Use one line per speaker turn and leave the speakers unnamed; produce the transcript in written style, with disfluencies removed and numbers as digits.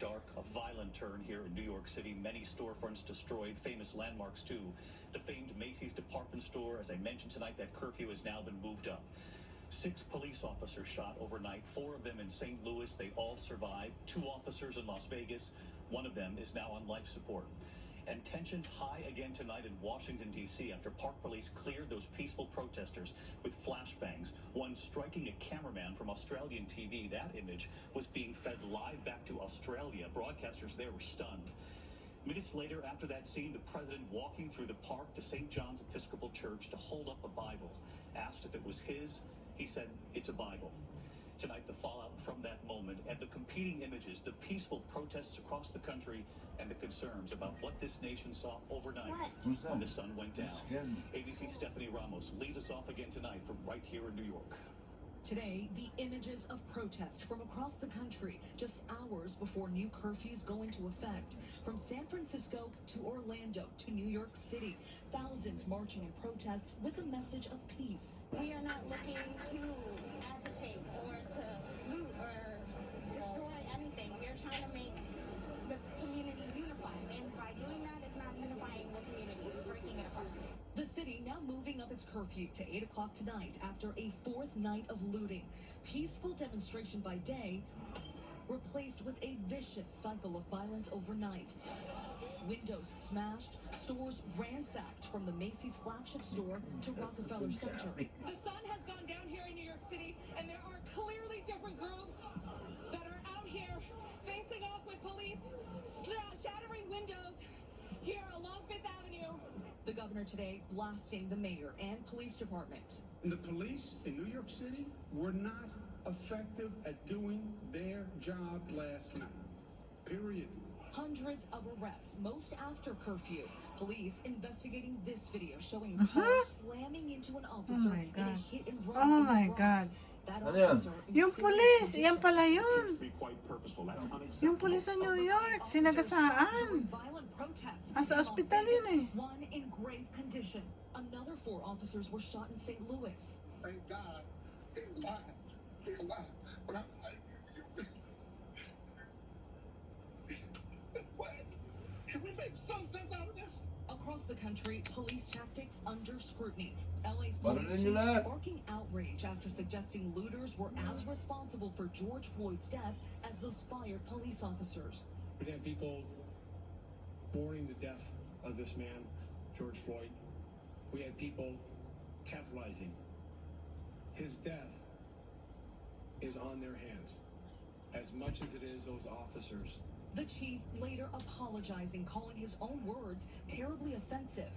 dark, a violent turn here in New York City. Many storefronts destroyed, famous landmarks too. The famed Macy's department store, as I mentioned tonight, that curfew has now been moved up. 6 police officers shot overnight, 4 of them in St. Louis. They all survived. 2 officers in Las Vegas. 1 of them is now on life support. And tensions high again tonight in Washington, D.C. after Park Police cleared those peaceful protesters with flashbangs, one striking a cameraman from Australian TV. That image was being fed live back to Australia. Broadcasters there were stunned. Minutes later, after that scene, the president walking through the park to St. John's Episcopal Church to hold up a Bible. Asked if it was his, he said, "It's a Bible." Tonight, the fallout from that moment and the competing images, the peaceful protests across the country, and the concerns about what this nation saw overnight when the sun went down. ABC's Stephanie Ramos leads us off again tonight from right here in New York.
Today, the images of protest from across the country just hours before new curfews go into effect. From San Francisco to Orlando to New York City, thousands marching in protest with a message of peace.
We are not looking to agitate or to loot or destroy anything. We are trying to make the community unified, and by doing that, it's not unifying the community, it's breaking it apart.
The city now moving up its curfew to 8 o'clock tonight after a 4th night of looting. Peaceful demonstration by day replaced with a vicious cycle of violence overnight. Windows smashed, stores ransacked from the Macy's flagship store to Rockefeller Center.
The sun has gone down here in New York City, and there are clearly different groups that are out here facing off with police, shattering windows here along Fifth Avenue.
The governor today blasting the mayor and police department.
The police in New York City were not effective at doing their job last night. Period.
Hundreds of arrests, most after curfew. Police investigating this video showing a car slamming into an officer in a hit and run.
Oh my God.
That
Ano yun? Yung police, yan pala yun. Yung police sa New York, sinagasaan. Sa ospital yun eh.
One in grave condition. Another 4 officers were shot in St. Louis.
Thank God. They're alive. They're alive. But what? Can we make some sense out of this?
Across the country, police tactics under scrutiny. LA's
Paano
police
din
chief
nila?
sparking outrage after suggesting looters were as responsible for George Floyd's death as those fired police officers.
We had people mourning the death of this man, George Floyd. We had people capitalizing. His death is on their hands, as much as it is those officers.
The chief later apologizing, calling his own words terribly offensive.